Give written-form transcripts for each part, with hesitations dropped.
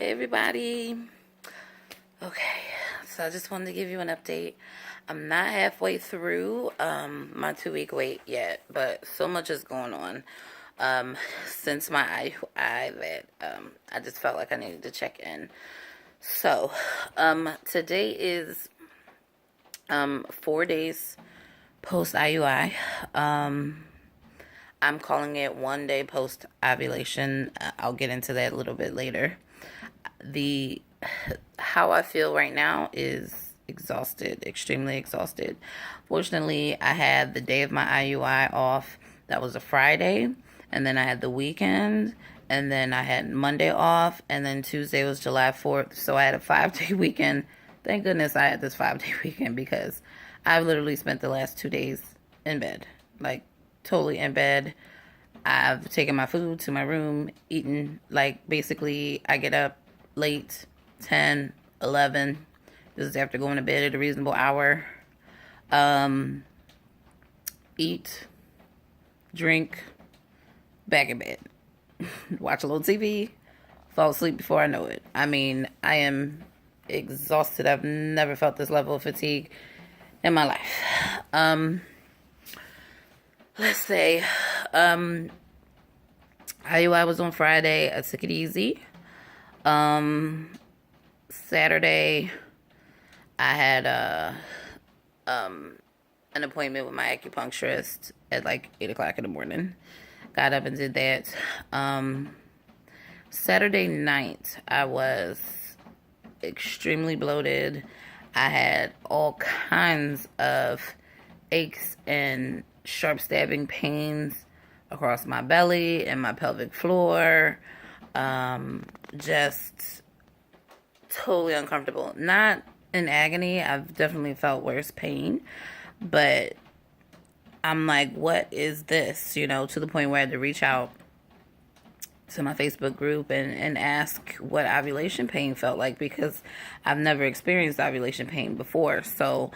Hey everybody. Okay, so I just wanted to give you an update. I'm not halfway through my 2 week wait yet, but so much is going on since my IUI that I just felt like I needed to check in. So today is 4 days post IUI. I'm calling it 1 day post ovulation. I'll get into that a little bit later. The how I feel right now is exhausted, extremely exhausted. Fortunately, I had the day of my IUI off. That was a Friday, and then I had the weekend, and then I had Monday off, and then Tuesday was July 4th. So I had a 5 day weekend. Thank goodness I had this 5 day weekend because I've literally spent the last 2 days in bed, like totally in bed. I've taken my food to my room, eaten, like basically I get up late, 10, 11. This is after going to bed at a reasonable hour. Eat, drink, back in bed. Watch a little TV, fall asleep before I know it. I mean, I am exhausted. I've never felt this level of fatigue in my life. Let's say, IUI was on Friday. I took it easy. Saturday, I had an appointment with my acupuncturist at like 8 o'clock in the morning. Got up and did that. Saturday night, I was extremely bloated. I had all kinds of aches and sharp stabbing pains across my belly and my pelvic floor. Just totally uncomfortable. Not in agony. I've definitely felt worse pain, but I'm like, what is this? You know, to the point where I had to reach out to my Facebook group and ask what ovulation pain felt like because I've never experienced ovulation pain before. So,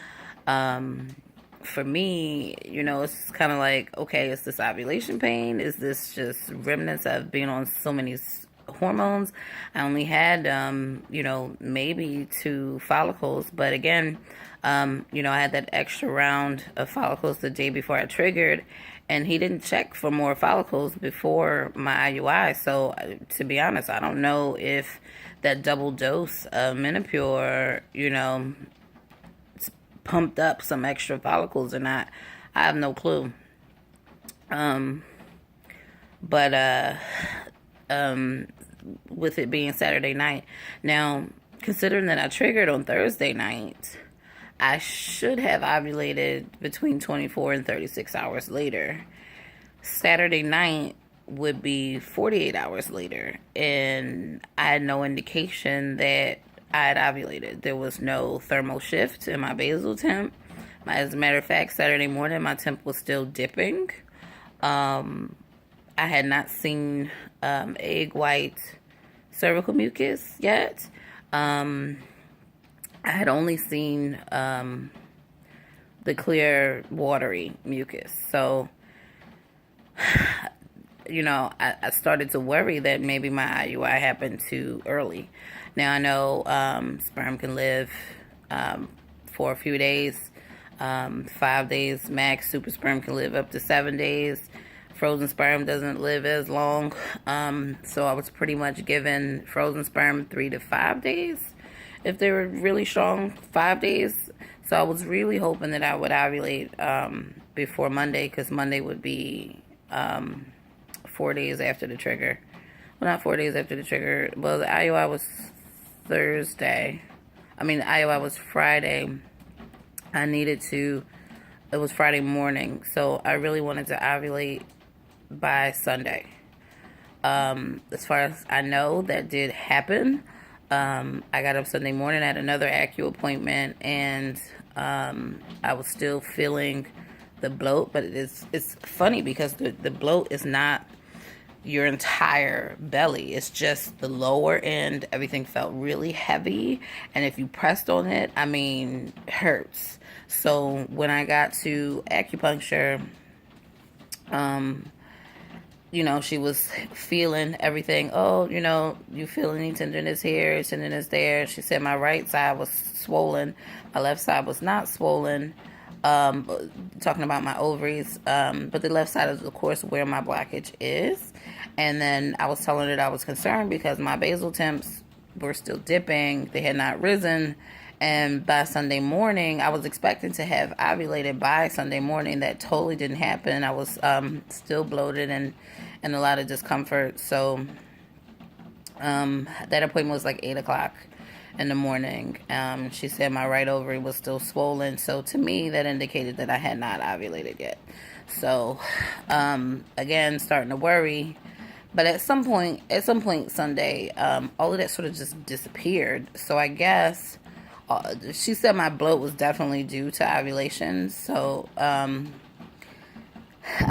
for me, you know, it's kind of like, okay, is this ovulation pain? Is this just remnants of being on so many hormones? I only had, you know, maybe 2 follicles, but again, you know, I had that extra round of follicles the day before I triggered, and he didn't check for more follicles before my IUI. So, to be honest, I don't know if that double dose of Menopur, you know, pumped up some extra follicles or not. I have no clue. But with it being Saturday night, now considering that I triggered on Thursday night, I should have ovulated between 24 and 36 hours later. Saturday night would be 48 hours later, and I had no indication that I had ovulated. There was no thermal shift in my basal temp. As a matter of fact, Saturday morning, my temp was still dipping. I had not seen egg white cervical mucus yet. I had only seen the clear, watery mucus. So, you know, I started to worry that maybe my IUI happened too early. Now, I know sperm can live for a few days, 5 days max. Super sperm can live up to 7 days. Frozen sperm doesn't live as long. So I was pretty much given frozen sperm 3 to 5 days. If they were really strong, 5 days. So I was really hoping that I would ovulate before Monday, because Monday would be 4 days after the trigger. Well, not 4 days after the trigger. Well, the IUI was Thursday. I mean, the IUI was Friday. It was Friday morning. So I really wanted to ovulate by Sunday. As far as I know, that did happen. I got up Sunday morning at another acu appointment, and I was still feeling the bloat, but it's funny because the bloat is not your entire belly. It's just the lower end. Everything felt really heavy, and if you pressed on it, I mean, it hurts. So when I got to acupuncture, she was feeling everything. Oh, you feel any tenderness here, tenderness there. She said my right side was swollen. My left side was not swollen. Talking about my ovaries. But the left side is, of course, where my blockage is. And then I was telling her that I was concerned because my basal temps were still dipping. They had not risen. And by Sunday morning, I was expecting to have ovulated by Sunday morning. That totally didn't happen. I was still bloated and a lot of discomfort. So that appointment was like 8 o'clock in the morning. She said my right ovary was still swollen. So to me, that indicated that I had not ovulated yet. So again, starting to worry. But at some point Sunday, all of that sort of just disappeared. So I guess she said my bloat was definitely due to ovulation. So I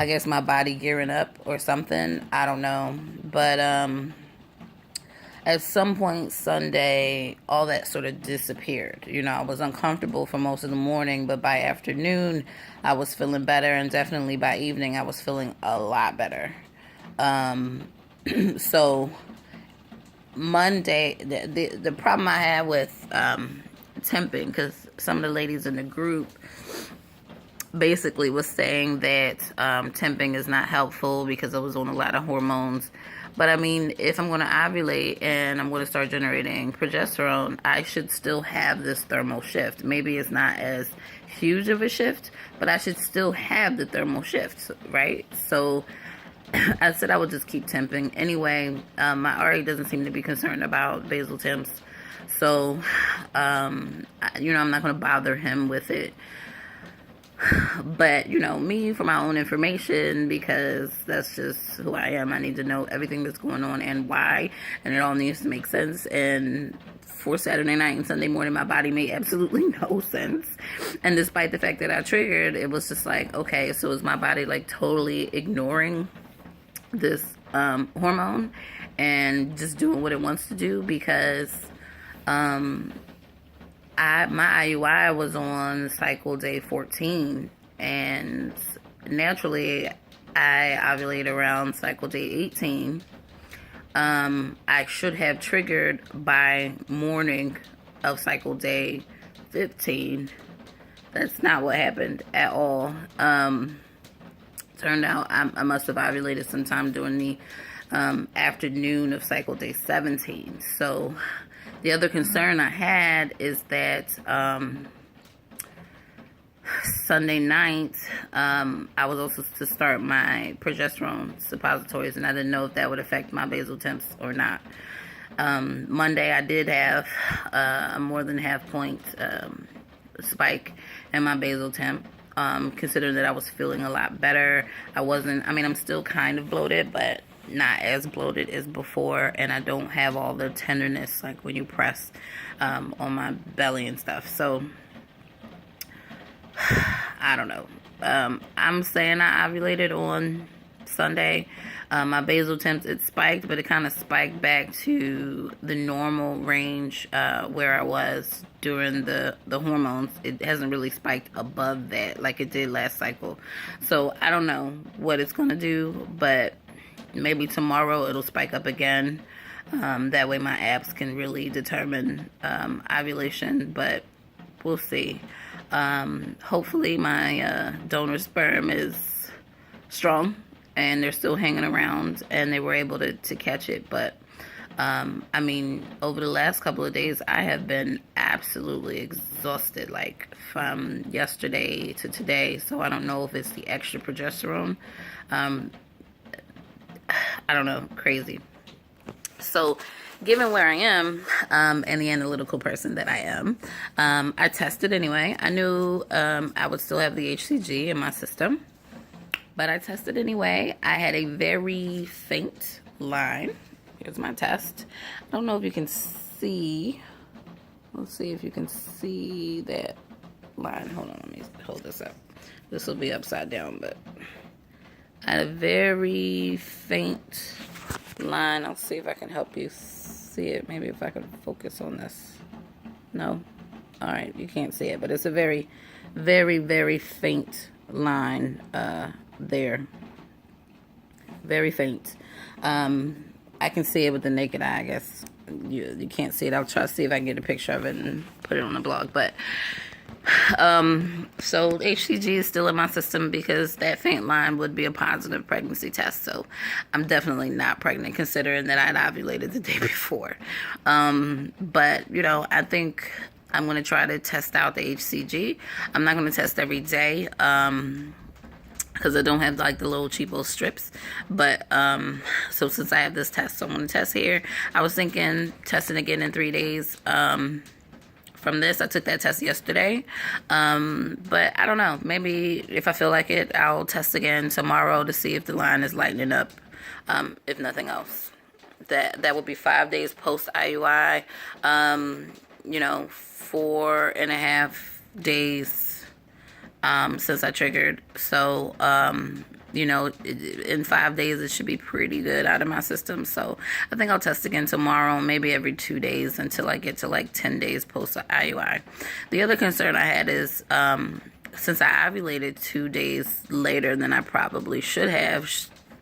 guess my body gearing up or something. I don't know. But at some point Sunday, all that sort of disappeared. I was uncomfortable for most of the morning, but by afternoon, I was feeling better, and definitely by evening, I was feeling a lot better. So Monday, the problem I had with temping, because some of the ladies in the group basically was saying that temping is not helpful because I was on a lot of hormones. But I mean, if I'm going to ovulate and I'm going to start generating progesterone, I should still have this thermal shift. Maybe it's not as huge of a shift, but I should still have the thermal shift, right? So I said I would just keep temping. Anyway, my RA doesn't seem to be concerned about basal temps. So, I'm not going to bother him with it. But, me for my own information, because that's just who I am. I need to know everything that's going on and why, and it all needs to make sense. And for Saturday night and Sunday morning, my body made absolutely no sense. And despite the fact that I triggered, it was just like, okay, so is my body like totally ignoring this hormone and just doing what it wants to do? Because my IUI was on cycle day 14, and naturally I ovulate around cycle day 18. I should have triggered by morning of cycle day 15. That's not what happened at all. Turned out I must have ovulated sometime during the afternoon of cycle day 17. So the other concern I had is that Sunday night, I was also to start my progesterone suppositories, and I didn't know if that would affect my basal temps or not. Monday, I did have a more than half point spike in my basal temp, considering that I was feeling a lot better. I'm still kind of bloated, but not as bloated as before, and I don't have all the tenderness like when you press on my belly and stuff. So I don't know. I'm saying I ovulated on Sunday. My basal temps, it spiked, but it kind of spiked back to the normal range where I was during the hormones. It hasn't really spiked above that like it did last cycle. So I don't know what it's going to do, but maybe tomorrow it'll spike up again. That way my apps can really determine ovulation, but we'll see. Hopefully my donor sperm is strong and they're still hanging around and they were able to catch it. But over the last couple of days, I have been absolutely exhausted, like from yesterday to today. So I don't know if it's the extra progesterone. I don't know, crazy. So given where I am, and the analytical person that I am, I tested anyway. I knew I would still have the HCG in my system, but I tested anyway. I had a very faint line. Here's my test. I don't know if you can see. Let's see if you can see that line. Hold on, let me hold this up. This will be upside down, but I had a very faint line. I'll see if I can help you see it. Maybe if I can focus on this. No? Alright, you can't see it, but it's a very, very, very faint line there. very faint. I can see it with the naked eye, I guess. You can't see it. I'll try to see if I can get a picture of it and put it on the blog. But so HCG is still in my system because that faint line would be a positive pregnancy test. So I'm definitely not pregnant, considering that I'd ovulated the day before. But you know, I think I'm going to try to test out the HCG. I'm not going to test every day because I don't have like the little cheapo strips. But so since I have this test, so I'm going to test here. I was thinking testing again in 3 days. From this, I took that test yesterday, but I don't know, maybe if I feel like it, I'll test again tomorrow to see if the line is lightening up, if nothing else. That would be 5 days post IUI, you know, 4.5 days since I triggered, so you know, in 5 days, it should be pretty good out of my system. So I think I'll test again tomorrow, maybe every 2 days until I get to like 10 days post IUI. The other concern I had is since I ovulated 2 days later than I probably should have,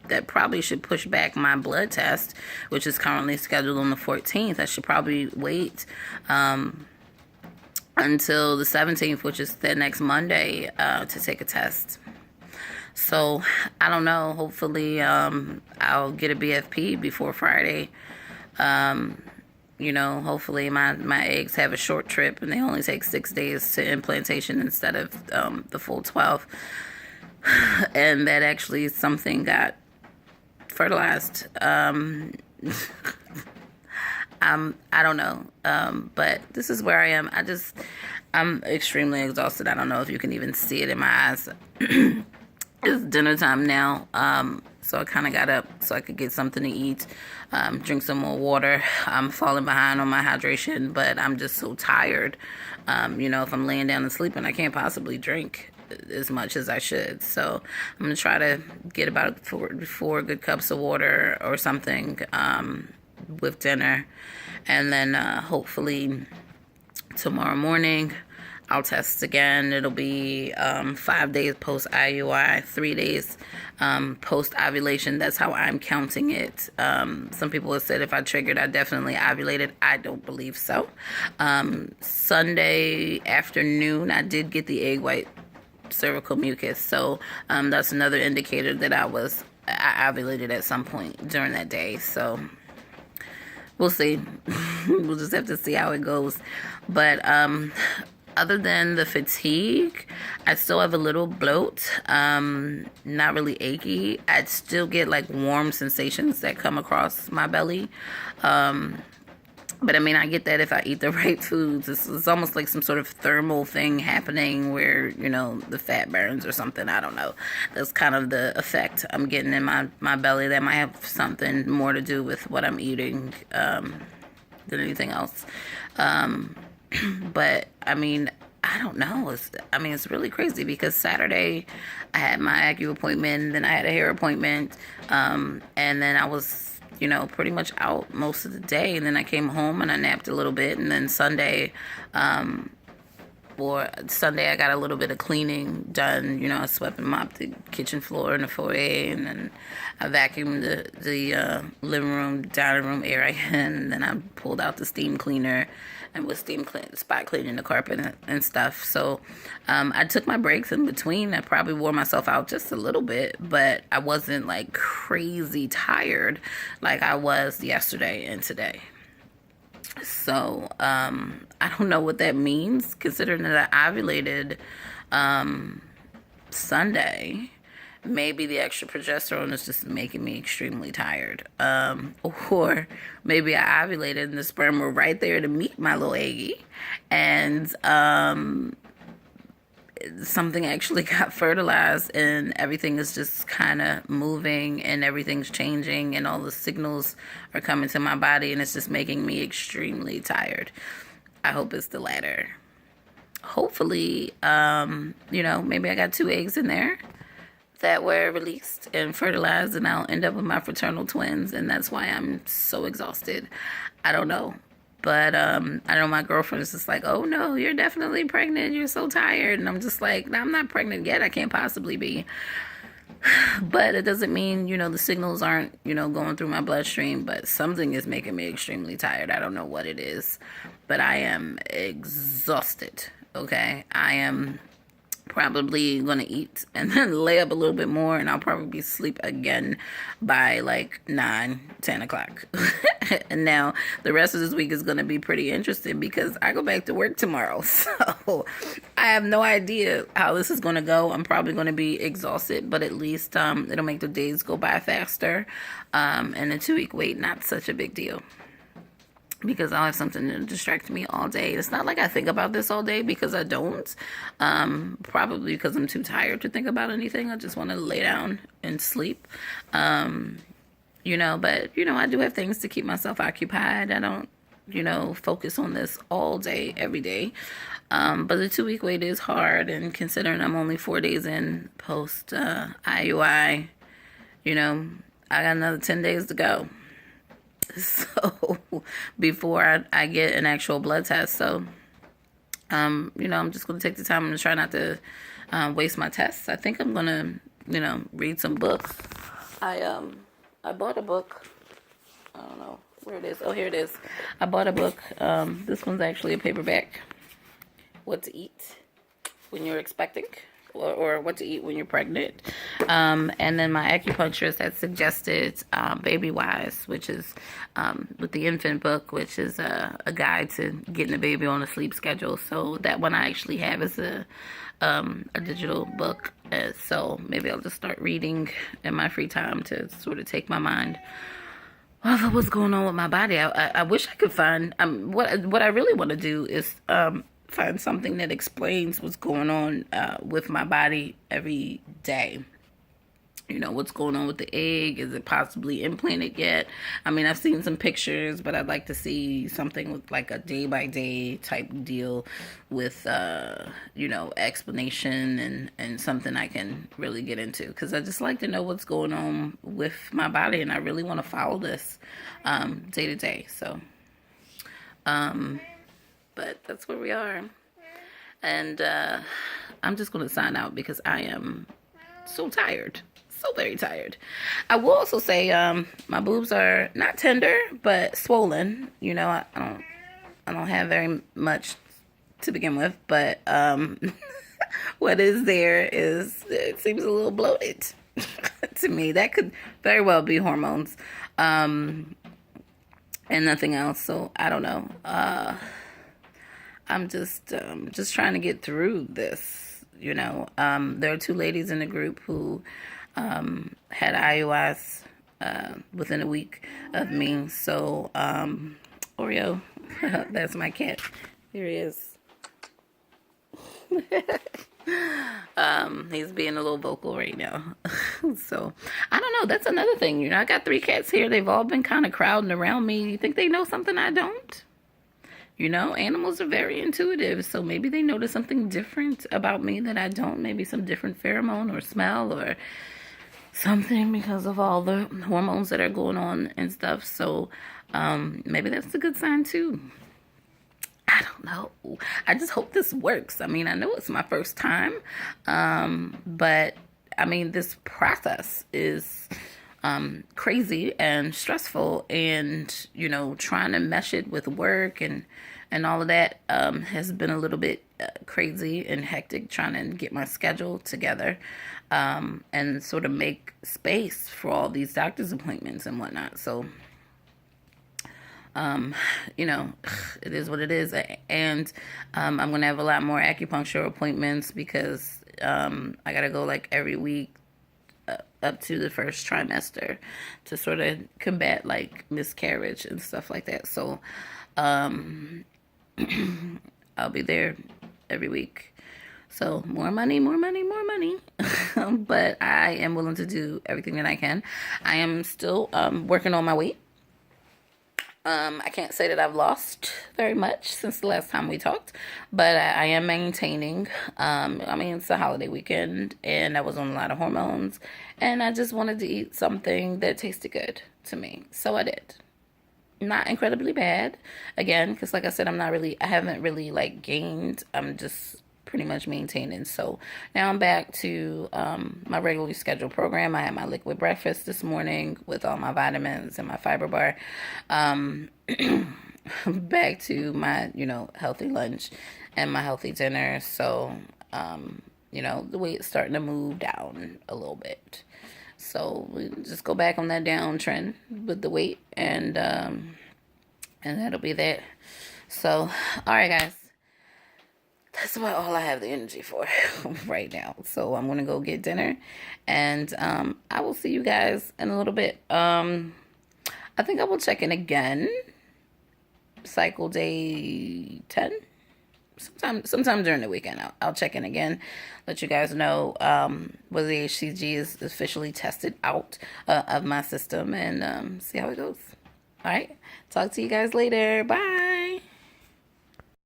that probably should push back my blood test, which is currently scheduled on the 14th. I should probably wait until the 17th, which is the next Monday, to take a test. So, I don't know, hopefully, I'll get a BFP before Friday. You know, hopefully my eggs have a short trip and they only take 6 days to implantation instead of, the full 12. And that actually something got fertilized. I don't know. But this is where I am. I'm extremely exhausted. I don't know if you can even see it in my eyes. It's dinner time now, so I kind of got up so I could get something to eat, drink some more water. I'm falling behind on my hydration, but I'm just so tired. You know, if I'm laying down and sleeping, I can't possibly drink as much as I should. So I'm going to try to get about four good cups of water or something with dinner. And then hopefully tomorrow morning I'll test again. It'll be 5 days post IUI, 3 days post ovulation. That's how I'm counting it. Some people have said if I triggered, I definitely ovulated. I don't believe so. Sunday afternoon, I did get the egg white cervical mucus. So that's another indicator that I ovulated at some point during that day. So we'll see. We'll just have to see how it goes. But other than the fatigue, I still have a little bloat, not really achy. I still get like warm sensations that come across my belly. But I mean, I get that if I eat the right foods. It's almost like some sort of thermal thing happening where, you know, the fat burns or something. I don't know. That's kind of the effect I'm getting in my belly. That might have something more to do with what I'm eating than anything else. But I mean, I don't know. It's really crazy because Saturday I had my acu appointment, and then I had a hair appointment, and then I was, you know, pretty much out most of the day, and then I came home and I napped a little bit, and then Sunday I got a little bit of cleaning done. You know, I swept and mopped the kitchen floor and the foyer, and then I vacuumed the living room, dining room area, and then I pulled out the steam cleaner and was spot cleaning the carpet and stuff. So I took my breaks in between. I probably wore myself out just a little bit, but I wasn't like crazy tired like I was yesterday and today. So I don't know what that means, considering that I ovulated Sunday. Maybe the extra progesterone is just making me extremely tired. Or maybe I ovulated and the sperm were right there to meet my little eggie. And something actually got fertilized and everything is just kind of moving and everything's changing and all the signals are coming to my body and it's just making me extremely tired. I hope it's the latter. Hopefully, you know, maybe I got 2 eggs in there that were released and fertilized, and I'll end up with my fraternal twins, and that's why I'm so exhausted. I don't know. But I know my girlfriend is just like, oh, no, you're definitely pregnant. You're so tired. And I'm just like, no, I'm not pregnant yet. I can't possibly be. But it doesn't mean, the signals aren't, going through my bloodstream, but something is making me extremely tired. I don't know what it is, but I am exhausted. Okay. I am probably gonna eat and then lay up a little bit more, and I'll probably sleep again by like 9-10 o'clock. And now the rest of this week is gonna be pretty interesting because I go back to work tomorrow, so I have no idea how this is gonna go. I'm probably gonna be exhausted, but at least it'll make the days go by faster, and a 2-week wait, not such a big deal, because I'll have something to distract me all day. It's not like I think about this all day, because I don't. Probably because I'm too tired to think about anything. I just want to lay down and sleep. But, I do have things to keep myself occupied. I don't, focus on this all day, every day. But the 2-week wait is hard, and considering I'm only 4 days in post IUI, I got another 10 days to go. So before I get an actual blood test. So, I'm just going to take the time and try not to waste my tests. I think I'm going to, read some books. I bought a book. I don't know where it is. Oh, here it is. I bought a book. This one's actually a paperback. What to Eat When You're Expecting. Or what to eat when you're pregnant. And then my acupuncturist had suggested Baby Wise, which is with the infant book, which is a guide to getting the baby on a sleep schedule. So that one I actually have is a digital book. So maybe I'll just start reading in my free time to sort of take my mind off of what's going on with my body. I wish I could find what I really want to do is find something that explains what's going on with my body every day. What's going on with the egg? Is it possibly implanted yet? I mean, I've seen some pictures, but I'd like to see something with like a day-by-day type deal with, explanation and something I can really get into. Because I just like to know what's going on with my body, and I really want to follow this day to day. So, but that's where we are. And I'm just going to sign out because I am so tired. So very tired. I will also say my boobs are not tender, but swollen. I don't have very much to begin with. But what is there is, it seems a little bloated to me. That could very well be hormones and nothing else. So I don't know. I'm just trying to get through this, There are 2 ladies in the group who had IUIs within a week of me. So, Oreo, that's my cat. Here he is. He's being a little vocal right now. So, I don't know. That's another thing. I got 3 cats here. They've all been kind of crowding around me. You think they know something I don't? Animals are very intuitive, so maybe they notice something different about me that I don't. Maybe some different pheromone or smell or something because of all the hormones that are going on and stuff. So maybe that's a good sign too. I don't know. I just hope this works. I mean, I know it's my first time, but I mean, this process is crazy and stressful, and trying to mesh it with work and all of that has been a little bit crazy and hectic, trying to get my schedule together and sort of make space for all these doctor's appointments and whatnot. So it is what it is. And I'm going to have a lot more acupuncture appointments because I got to go like every week up to the first trimester to sort of combat like miscarriage and stuff like that. So I'll be there every week. So more money. But I am willing to do everything that I can. I am still working on my weight. I can't say that I've lost very much since the last time we talked, but I am maintaining. I mean, it's a holiday weekend, and I was on a lot of hormones, and I just wanted to eat something that tasted good to me, so I did. Not incredibly bad, again, because like I said, I haven't really like gained. I'm just pretty much maintaining. So now I'm back to my regularly scheduled program. I had my liquid breakfast this morning with all my vitamins and my fiber bar. Back to my, healthy lunch and my healthy dinner. So, the weight's starting to move down a little bit. So we just go back on that downtrend with the weight, and that'll be that. So, all right, guys. That's about all I have the energy for right now. So I'm gonna go get dinner, and I will see you guys in a little bit. I think I will check in again. Cycle day 10. Sometime during the weekend, I'll check in again, let you guys know whether the HCG is officially tested out of my system, and see how it goes. All right, talk to you guys later. Bye.